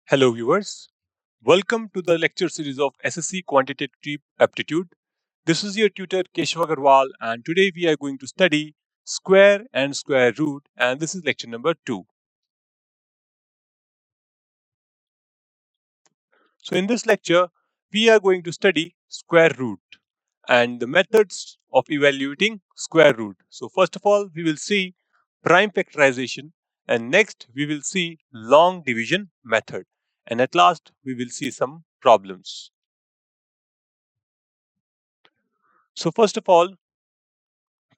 Hello viewers, welcome to the lecture series of SSC Quantitative Aptitude. This is your tutor Keshav Agarwal and today we are going to study square and square root and this is lecture number 2. So in this lecture, we are going to study square root and the methods of evaluating square root. So first of all, we will see prime factorization and next we will see long division method and at last we will see some problems. So first of all,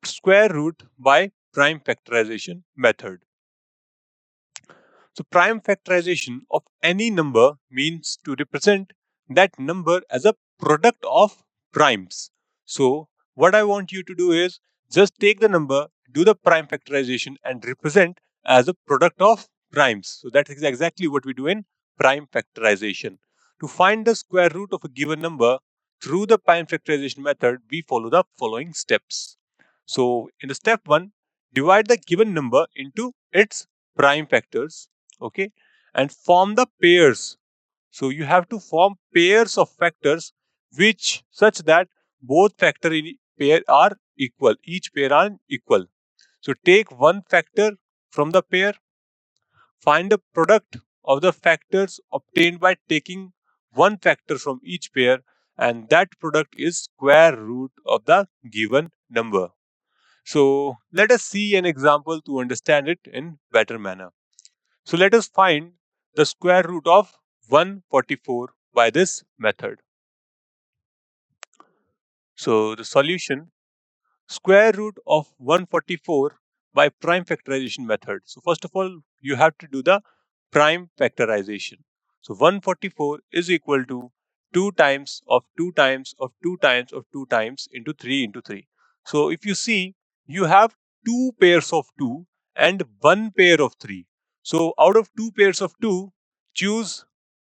square root by prime factorization method. So prime factorization of any number means to represent that number as a product of primes. So what I want you to do is just take the number, do the prime factorization and represent as a product of primes. So that is exactly what we do in prime factorization. To find the square root of a given number through the prime factorization method, we follow the following steps. So in the step 1, divide the given number into its prime factors, okay, and form the pairs. So you have to form pairs of factors which such that both factor in pair are equal, each pair are equal. So take one factor from the pair, find the product of the factors obtained by taking one factor from each pair, and that product is square root of the given number. So let us see an example to understand it in better manner. So let us find the square root of 144 by this method. So the solution, square root of 144 by prime factorization method. So first of all, you have to do the prime factorization. So 144 is equal to 2 times of 2 times of 2 times of 2 times into 3 into 3. So if you see, you have two pairs of 2 and one pair of 3. So out of two pairs of 2, choose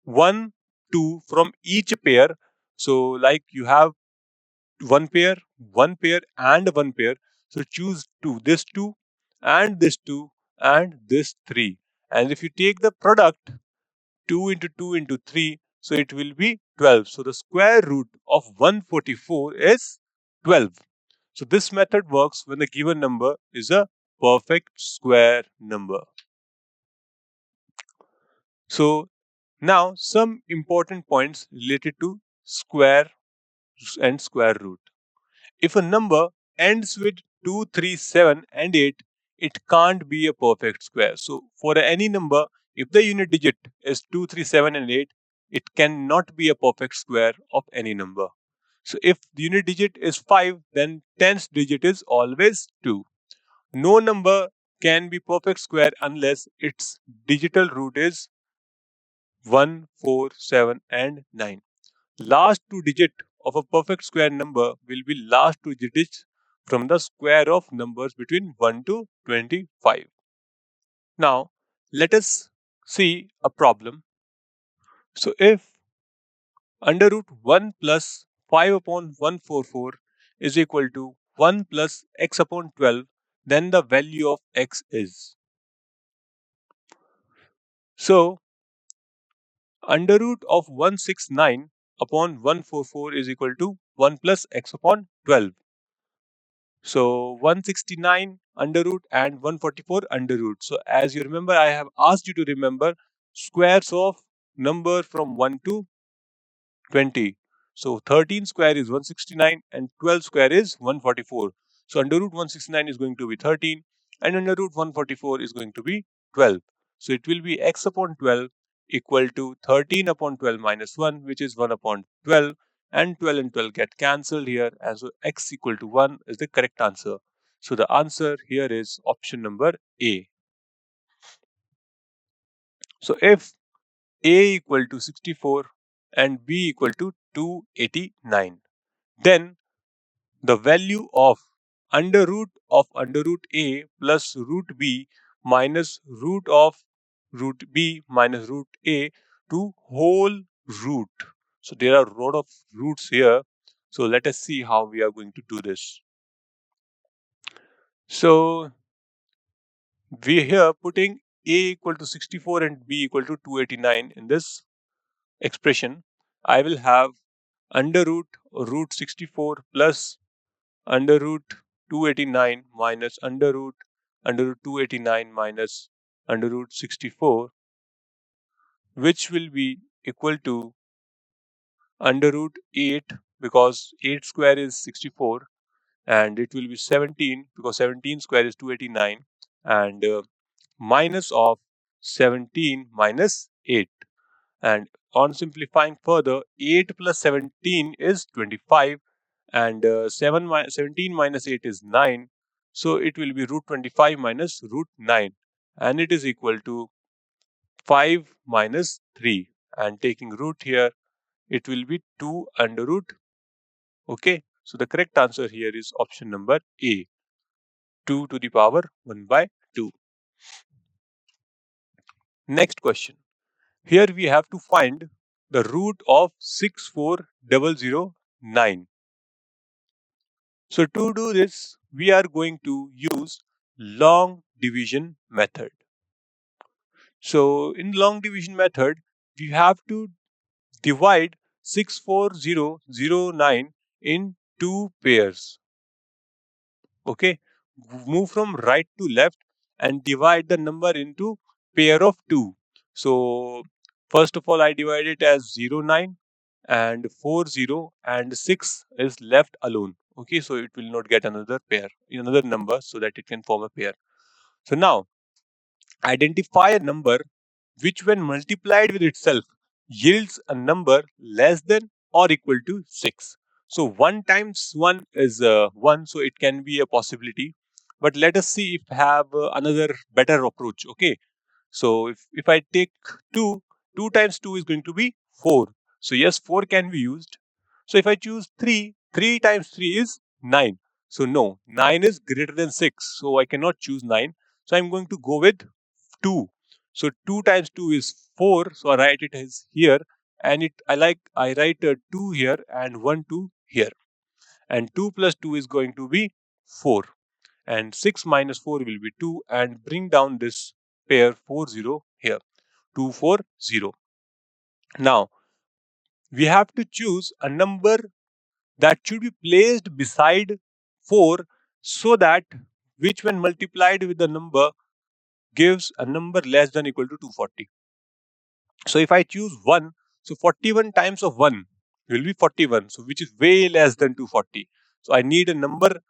1, 2 from each pair. So like you have one pair and one pair. So choose this two and this two and this three. And if you take the product 2 into 2 into 3, so it will be 12. So the square root of 144 is 12. So this method works when the given number is a perfect square number. So now some important points related to square and square root. If a number ends with 2, 3, 7 and 8, it can't be a perfect square. So for any number, if the unit digit is 2, 3, 7 and 8, it cannot be a perfect square of any number. So if the unit digit is 5, then 10th digit is always 2. No number can be perfect square unless its digital root is 1, 4, 7 and 9. Last two digit of a perfect square number will be last two digits from the square of numbers between 1 to 25. Now, let us see a problem. So, if under root 1 plus 5 upon 144 is equal to 1 plus x upon 12, then the value of x is. So, under root of 169 upon 144 is equal to 1 plus x upon 12. So 169 under root and 144 under root. So as you remember, I have asked you to remember squares of number from 1 to 20. So 13 square is 169 and 12 square is 144. So under root 169 is going to be 13 and under root 144 is going to be 12. So it will be x upon 12 equal to 13 upon 12 minus 1, which is 1 upon 12, and 12 and 12 get cancelled here, and so x equal to 1 is the correct answer. So the answer here is option number A. So if A equal to 64 and B equal to 289, then the value of under root A plus root B minus root of root B minus root A to whole root. So there are a lot of roots here. So let us see how we are going to do this. So we are here putting a equal to 64 and b equal to 289 in this expression, I will have under root 64 plus under root 289 minus under root 289 minus under root 64, which will be equal to under root 8, because 8 square is 64, and it will be 17 because 17 square is 289, and minus of 17 minus 8. And on simplifying further, 8 plus 17 is 25, and 17 minus 8 is 9. So it will be root 25 minus root 9, and it is equal to 5 minus 3. And taking root here, it will be 2 under root. Okay, so the correct answer here is option number A, 2 to the power 1 by 2. Next question. Here we have to find the root of 64009. So to do this, we are going to use long division method. So in long division method, we have to divide 64009 in two pairs. Okay, move from right to left and divide the number into pair of 2. So first of all, I divide it as 09 and 40, and 6 is left alone. Okay, so it will not get another pair, another number, so that it can form a pair. So now identify a number which, when multiplied with itself, yields a number less than or equal to 6. So 1 times 1 is 1, so it can be a possibility. But let us see if I have another better approach. Okay, so if I take 2, 2 times 2 is going to be 4. So yes, 4 can be used. So if I choose 3, 3 times 3 is 9. So no, 9 is greater than 6. So I cannot choose 9. So I'm going to go with 2. So 2 times 2 is 4. So I write it as here. And I write 2 here and 1 2 here. And 2 plus 2 is going to be 4. And 6 minus 4 will be 2. And bring down this pair 40 here. 240. Now, we have to choose a number that should be placed beside 4, so that which, when multiplied with the number, gives a number less than equal to 240. So if I choose 1, so 41 times of 1 will be 41, so which is way less than 240. So I need a number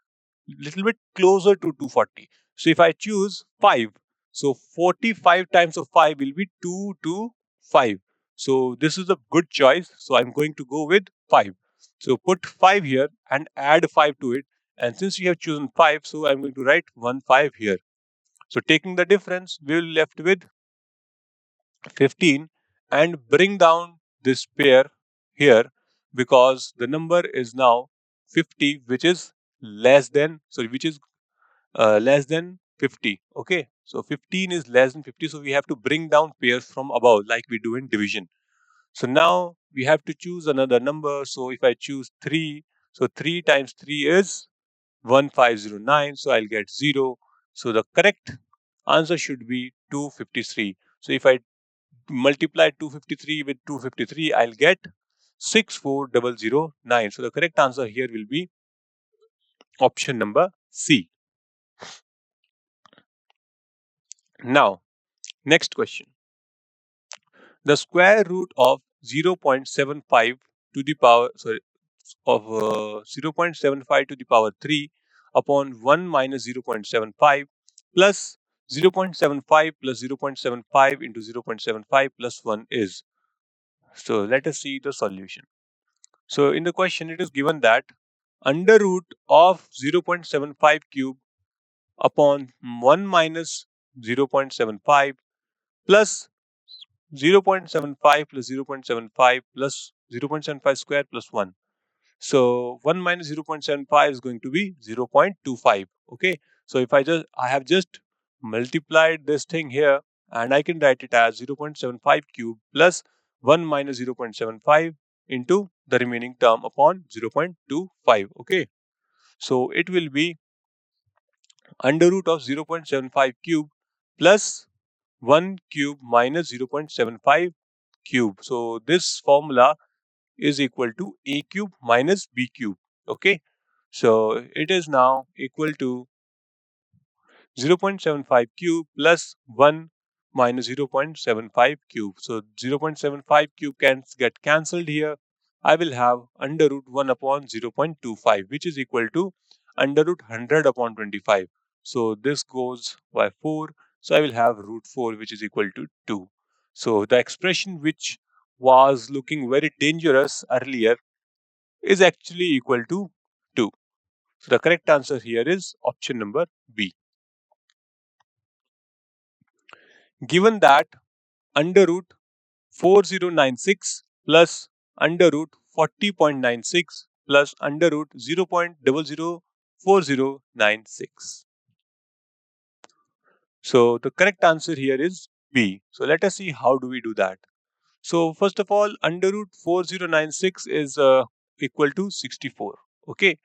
little bit closer to 240. So if I choose 5, so 45 times of 5 will be 225. So this is a good choice. So I'm going to go with 5. So put 5 here and add 5 to it. And since we have chosen 5, so I'm going to write 1 5 here. So taking the difference, we will left with 15, and bring down this pair here, because the number is now 50, which is less than, less than 50. Okay, so 15 is less than 50, so we have to bring down pairs from above like we do in division. So now we have to choose another number. So if I choose 3, so 3 times 3 is 1509, so I'll get 0. So the correct answer should be 253. So if I multiply 253 with 253, I'll get 64009. So the correct answer here will be option number C. Now, next question. The square root of 0.75 to the power, 0.75 to the power 3 upon 1 minus 0.75 plus 0.75 plus 0.75 into 0.75 plus 1 is. So let us see the solution. So in the question, it is given that under root of 0.75 cube upon 1 minus 0.75 plus 0.75 plus 0.75 plus 0.75 square plus 1. So 1 minus 0.75 is going to be 0.25. Okay. So if I have just multiplied this thing here, and I can write it as 0.75 cube plus 1 minus 0.75 into the remaining term upon 0.25. Okay. So it will be under root of 0.75 cube plus 1 cube minus 0.75 cube. So this formula is equal to a cube minus b cube. Okay, so it is now equal to 0.75 cube plus 1 minus 0.75 cube. So 0.75 cube can get cancelled here. I will have under root 1 upon 0.25, which is equal to under root 100 upon 25. So this goes by 4. So I will have root 4, which is equal to 2. So the expression which was looking very dangerous earlier is actually equal to 2. So the correct answer here is option number B. Given that under root 4096 plus under root 40.96 plus under root 0.004096. So the correct answer here is B. So let us see how do we do that. So first of all, under root 4096 is equal to 64. Okay,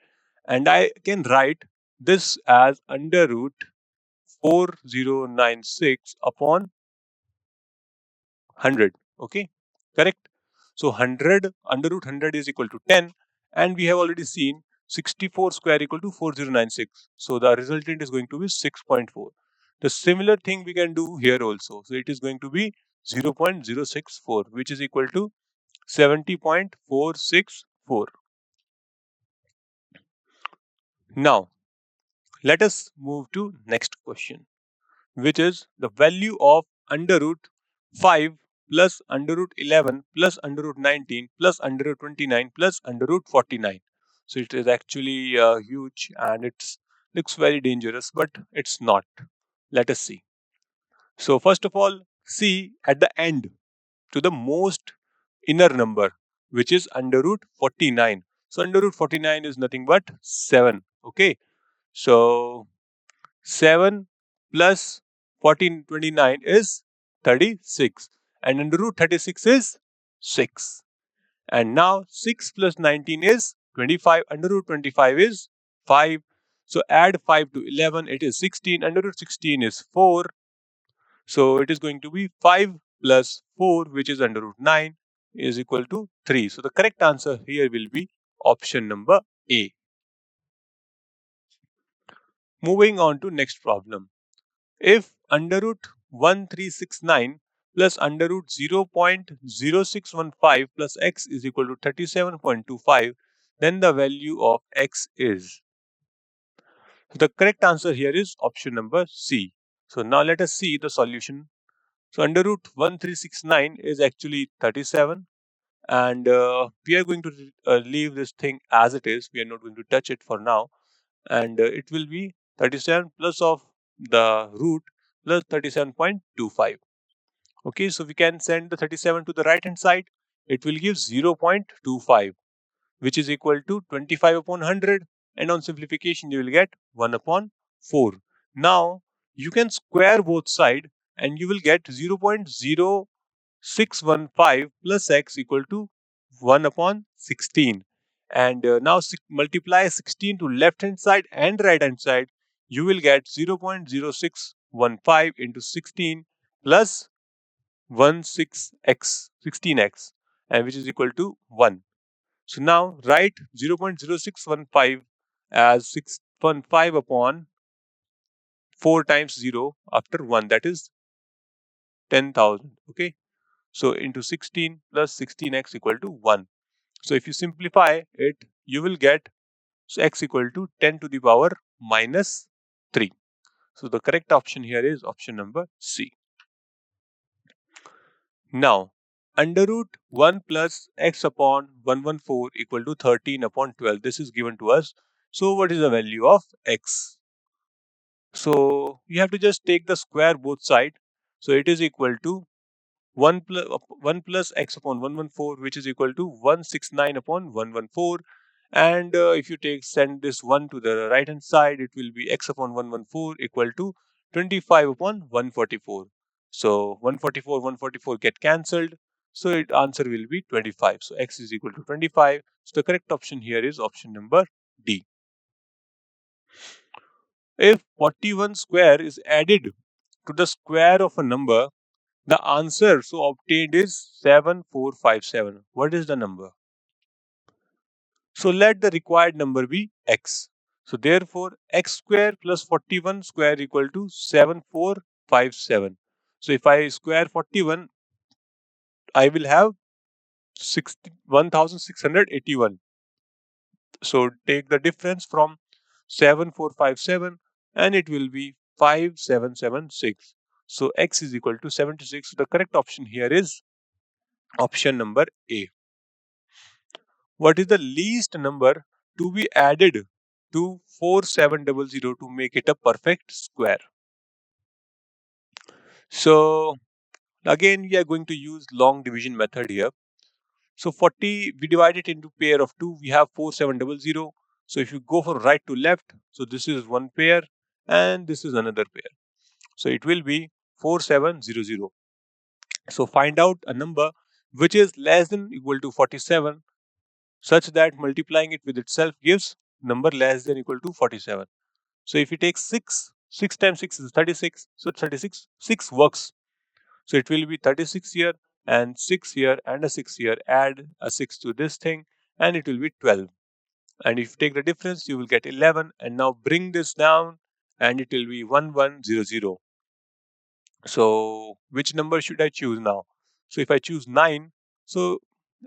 and I can write this as under root 4096 upon 100. Okay, correct. So 100 under root 100 is equal to 10, and we have already seen 64 square equal to 4096. So the resultant is going to be 6.4. The similar thing we can do here also. So it is going to be 0.064, which is equal to 70.464. Now let us move to next question, which is the value of under root 5 plus under root 11 plus under root 19 plus under root 29 plus under root 49. So it is actually huge, and it looks very dangerous, but it's not. Let us see. So first of all, see at the end to the most inner number, which is under root 49. So under root 49 is nothing but 7. Okay. So 7 plus 1429 is 36, and under root 36 is 6. And now 6 plus 19 is 25, under root 25 is 5. So add 5 to 11, it is 16, under root 16 is 4. So it is going to be 5 plus 4, which is under root 9, is equal to 3. So the correct answer here will be option number A. Moving on to next problem. If under root 1369 plus under root 0.0615 plus x is equal to 37.25, then the value of x is. The correct answer here is option number C. So now let us see the solution. So under root 1369 is actually 37, and we are going to leave this thing as it is. We are not going to touch it for now, and it will be 37 plus of the root plus 37.25. Okay, so we can send the 37 to the right hand side. It will give 0.25, which is equal to 25 upon 100, and on simplification you will get 1 upon 4. Now you can square both sides, and you will get 0.0615 plus x equal to 1 upon 16. And now multiply 16 to left hand side and right hand side, you will get 0.0615 into 16 plus 16x, and which is equal to 1. So now write 0.0615 as 615 upon 4 times 0 after 1, that is 10,000. Okay, so into 16 plus 16x equal to 1. So if you simplify it, you will get x equal to 10 to the power minus 3. So the correct option here is option number C. Now, under root 1 plus x upon 114 equal to 13 upon 12. This is given to us. So what is the value of x? So you have to just take the square both sides. So it is equal to 1 plus x upon 114, which is equal to 169 upon 114. And if you send this 1 to the right hand side, it will be x upon 114 equal to 25 upon 144. So 144 get cancelled. So its answer will be 25. So x is equal to 25. So the correct option here is option number D. If 41 square is added to the square of a number, the answer so obtained is 7457. What is the number? So let the required number be x. So therefore, x square plus 41 square equal to 7457. So if I square 41, I will have 1681. So take the difference from 7457 and it will be 5776. So x is equal to 76. So the correct option here is option number A. What is the least number to be added to 4700 to make it a perfect square? So again, we are going to use long division method here. So 40, we divide it into pair of 2, we have 4700. So if you go from right to left, so this is one pair and this is another pair. So it will be 4700. So find out a number which is less than equal to 47 such that multiplying it with itself gives number less than equal to 47. So if you take 6 times 6 is 36. So 36, 6 works. So it will be 36 here and 6 here and a 6 here. Add a 6 to this thing and it will be 12. And if you take the difference, you will get 11. And now bring this down and it will be 1100. So which number should I choose now? So if I choose 9, so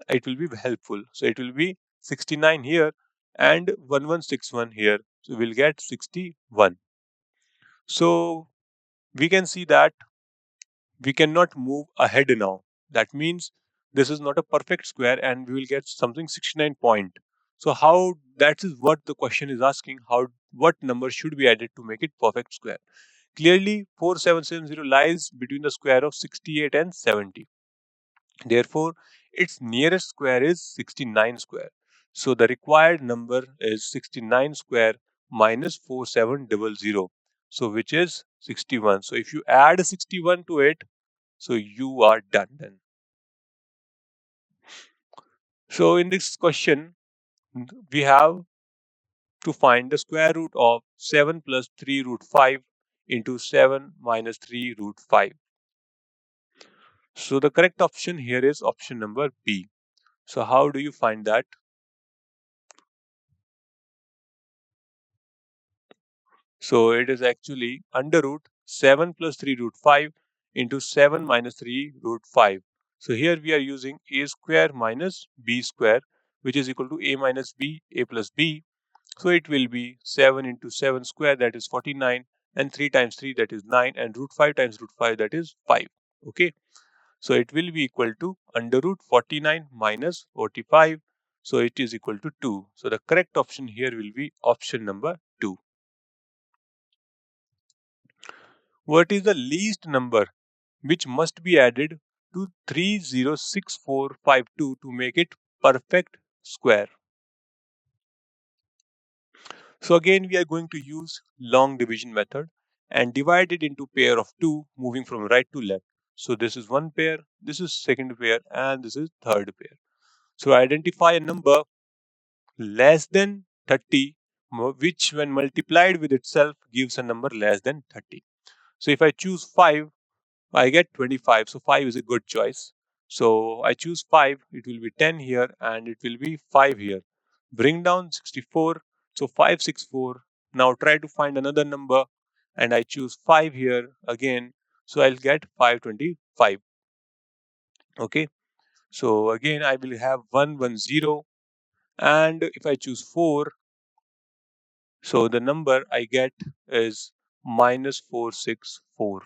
it will be helpful. So it will be 69 here and 1161 here. So we'll get 61. So we can see that we cannot move ahead now. That means this is not a perfect square and we will get something 69 point. So how, that is what the question is asking, how, what number should be added to make it perfect square? Clearly 4770 lies between the square of 68 and 70. Therefore, its nearest square is 69 square. So the required number is 69 square minus 4700. So which is 61. So if you add 61 to it, so you are done then. So in this question, we have to find the square root of 7 plus 3 root 5 into 7 minus 3 root 5. So the correct option here is option number B. So how do you find that? So it is actually under root 7 plus 3 root 5 into 7 minus 3 root 5. So here we are using a square minus b square, which is equal to a minus b, a plus b. So it will be 7 into 7 square, that is 49, and 3 times 3, that is 9, and root 5 times root 5, that is 5. Okay. So it will be equal to under root 49 minus 45. So it is equal to 2. So the correct option here will be option number 2. What is the least number which must be added to 306452 to make it perfect square? So again, we are going to use long division method and divide it into pair of 2 moving from right to left. So this is one pair, this is second pair, and this is third pair. So identify a number less than 30, which when multiplied with itself gives a number less than 30. So if I choose 5, I get 25. So 5 is a good choice. So I choose 5, it will be 10 here and it will be 5 here. Bring down 64. So 564. Now try to find another number and I choose 5 here again. So I'll get 525. Okay. So again, I will have 110. And if I choose 4, so the number I get is minus 464.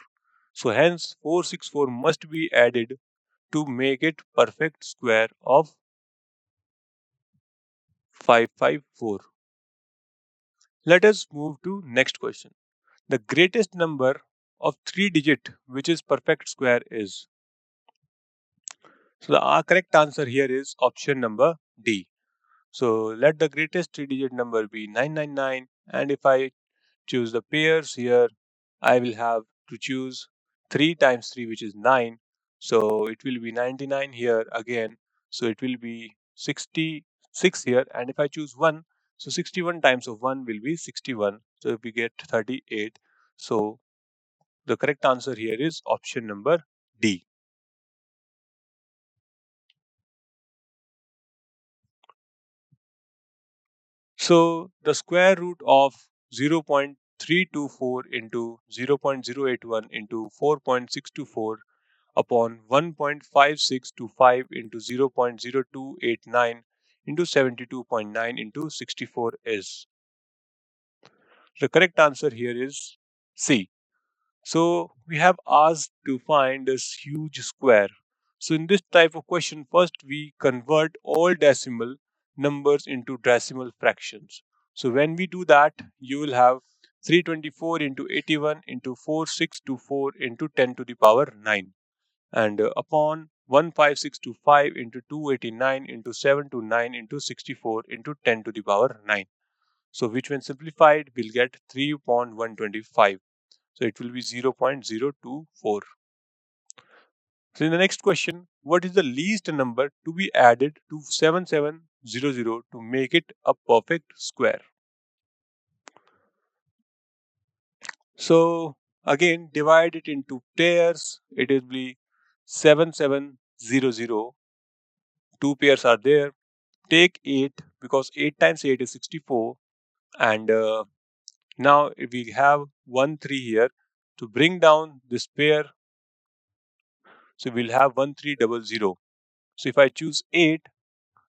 So hence 464 must be added to make it perfect square of 554. Let us move to next question. The greatest number of 3 digit which is perfect square is. So the correct answer here is option number D. So let the greatest 3 digit number be 999, and if I choose the pairs here, I will have to choose 3 times 3, which is 9. So it will be 99 here again. So it will be 66 here. And if I choose 1, so 61 times of 1 will be 61. So we get 38. So The correct answer here is option number D. So the square root of 0.324 into 0.081 into 4.624 upon 1.5625 into 0.0289 into 72.9 into 64 is. The correct answer here is C. So we have asked to find this huge square. So in this type of question, first we convert all decimal numbers into decimal fractions. So when we do that, you will have 324 into 81 into 4624 into 10 to the power 9. And upon 15625 into 289 into 729 into 64 into 10 to the power 9. So which when simplified, we'll get 3 upon 125. So it will be 0.024. So in the next question, what is the least number to be added to 7700 to make it a perfect square? So again, divide it into pairs. It will be 7700. Two pairs are there. Take 8 because 8 times 8 is 64. And now we have 1 3 here. To bring down this pair, so we'll have 1300. So if I choose 8,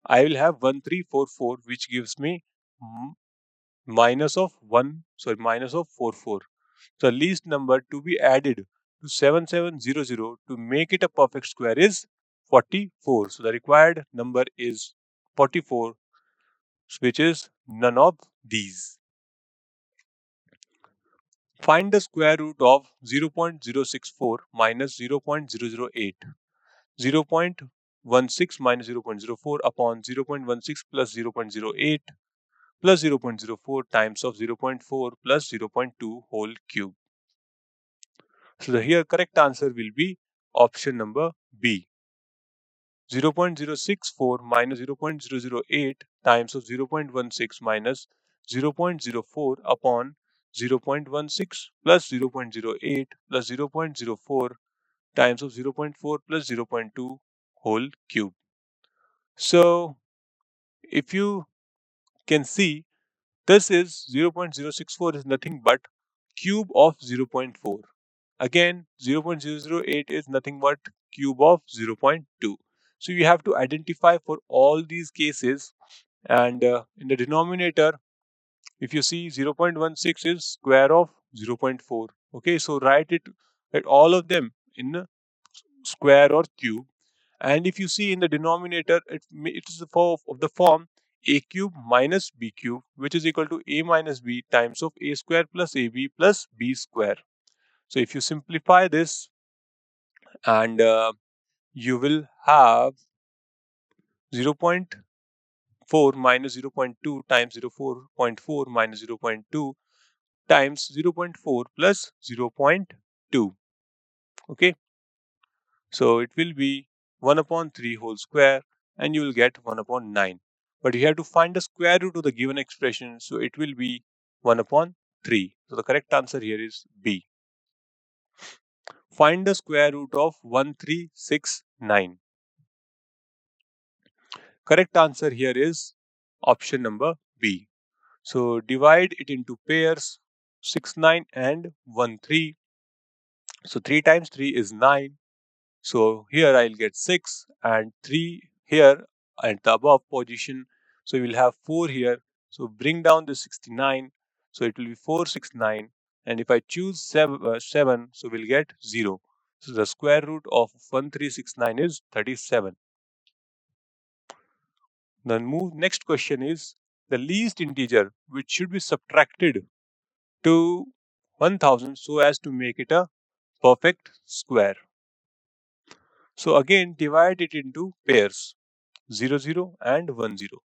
I will have 1344, which gives me minus of 44. So the least number to be added to 7700 to make it a perfect square is 44. So the required number is 44, which is none of these. Find the square root of 0.064 minus 0.008. 0.16 minus 0.04 upon 0.16 plus 0.08 plus 0.04 times of 0.4 plus 0.2 whole cube. So the here correct answer will be option number B. 0.064 minus 0.008 times of 0.16 minus 0.04 upon 0.16 plus 0.08 plus 0.04 times of 0.4 plus 0.2 whole cube. So if you can see, this is 0.064 is nothing but cube of 0.4. Again, 0.008 is nothing but cube of 0.2. So you have to identify for all these cases, and in the denominator, if you see 0.16 is square of 0.4. Okay, so write all of them in square or cube. And if you see in the denominator, it is of the form a cube minus b cube, which is equal to a minus b times of a square plus ab plus b square. So if you simplify this, and you will have 0.4 minus 0.2 times 0.4 minus 0.2 times 0.4 plus 0.2. Okay, so it will be 1 upon 3 whole square, and you will get 1 upon 9. But you have to find the square root of the given expression, so it will be 1 upon 3. So the correct answer here is B. Find the square root of 1369. Correct answer here is option number B. So divide it into pairs, 6, 9 and 1, 3. So 3 times 3 is 9. So here I'll get 6 and 3 here at the above position. So we will have 4 here. So bring down the 69. So it will be 469. And if I choose 7, so we'll get 0. So the square root of 1369 is 37. The next question is the least integer which should be subtracted to 1000 so as to make it a perfect square. So again, divide it into pairs, 0, 0 and 1, 0.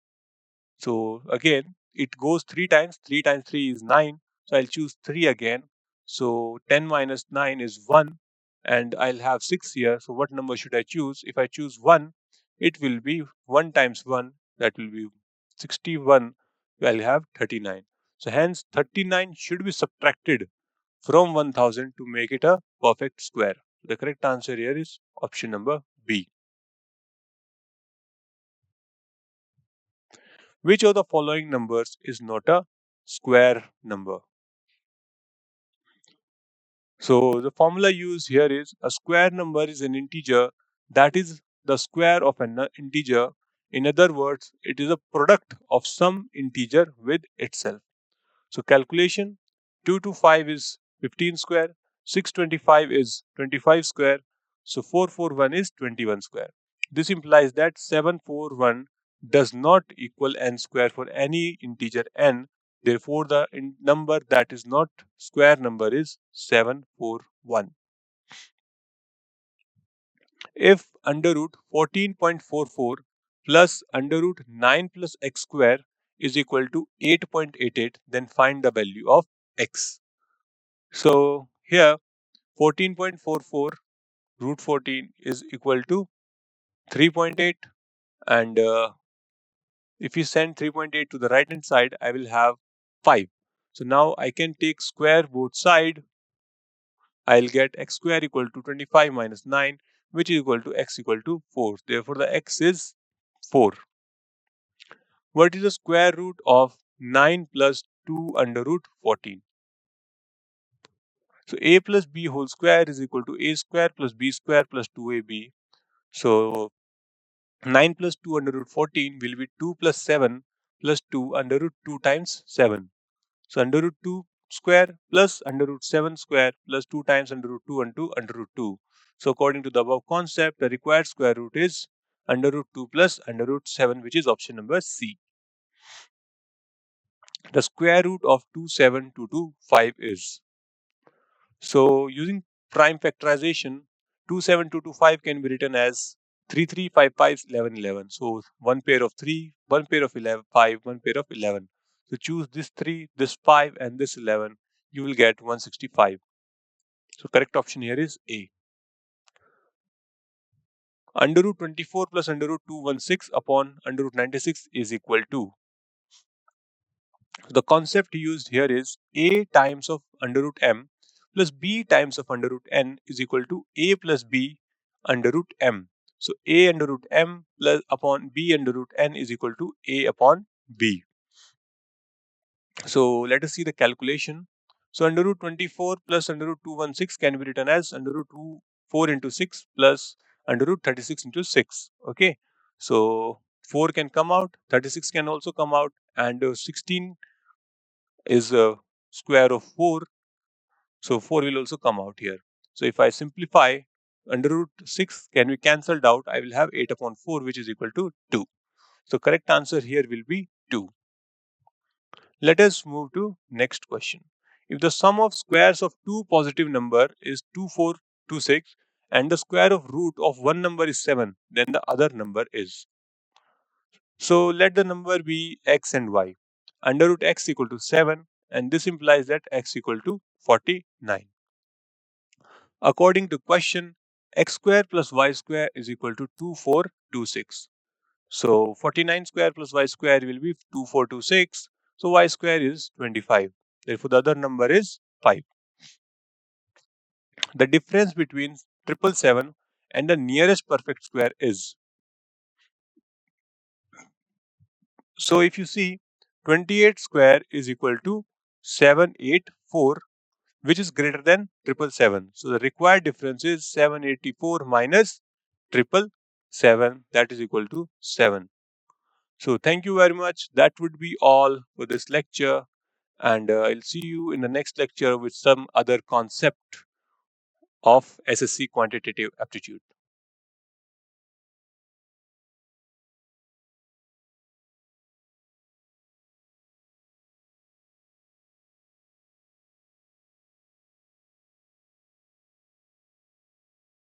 So again, it goes 3 times. 3 times 3 is 9. So I'll choose 3 again. So 10 minus 9 is 1. And I'll have 6 here. So what number should I choose? If I choose 1, it will be 1 times 1. That will be 61. I'll have 39. So hence 39 should be subtracted from 1000 to make it a perfect square. The correct answer here is option number B. Which of the following numbers is not a square number? So the formula used here is a square number is an integer that is the square of an integer. In other words, it is a product of some integer with itself. So calculation, 225 is 15 square, 625 is 25 square, so 441 is 21 square. This implies that 741 does not equal n square for any integer n. Therefore, the number that is not square number is 741. If under root 14.44 plus under root 9 plus x square is equal to 8.88, then find the value of x. So here 14.44 root 14 is equal to 3.8, and if you send 3.8 to the right hand side, I will have 5. So now I can take square both side. I'll get x square equal to 25 minus 9, which is equal to x equal to 4. Therefore, the x is 4. What is the square root of 9 plus 2 under root 14? So a plus b whole square is equal to a square plus b square plus 2ab. So 9 plus 2 under root 14 will be 2 plus 7 plus 2 under root 2 times 7. So under root 2 square plus under root 7 square plus 2 times under root 2 and 2 under root 2. So according to the above concept, the required square root is under root 2 plus under root 7, which is option number C. The square root of 27225 is. So using prime factorization, 27225 can be written as 3355 11 11. So one pair of 3, one pair of 11, 5, one pair of 11. So choose this 3, this 5 and this 11. You will get 165. So correct option here is A. Under root 24 plus under root 216 upon under root 96 is equal to. So the concept used here is A times of under root m plus b times of under root n is equal to a plus b under root m. So a under root m plus upon b under root n is equal to a upon b. So let us see the calculation. So under root 24 plus under root 216 can be written as under root 4 into 6 plus under root 36 into 6. Okay. So 4 can come out, 36 can also come out, and 16 is a square of 4. So 4 will also come out here. So if I simplify, under root 6 can be cancelled out. I will have 8 upon 4, which is equal to 2. So correct answer here will be 2. Let us move to next question. If the sum of squares of two positive number is 2, 4, 2, 6 and the square of root of one number is 7, then the other number is. So let the number be x and y. Under root x equal to 7, and this implies that x equal to 49. According to question, x square plus y square is equal to 2426. So 49 square plus y square will be 2426. So y square is 25. Therefore, the other number is 5. The difference between 777 and the nearest perfect square is. So if you see, 28 square is equal to 784, which is greater than 777. So the required difference is 784 minus 777, that is equal to 7. So thank you very much. That would be all for this lecture, and I'll see you in the next lecture with some other concept of SSC quantitative aptitude.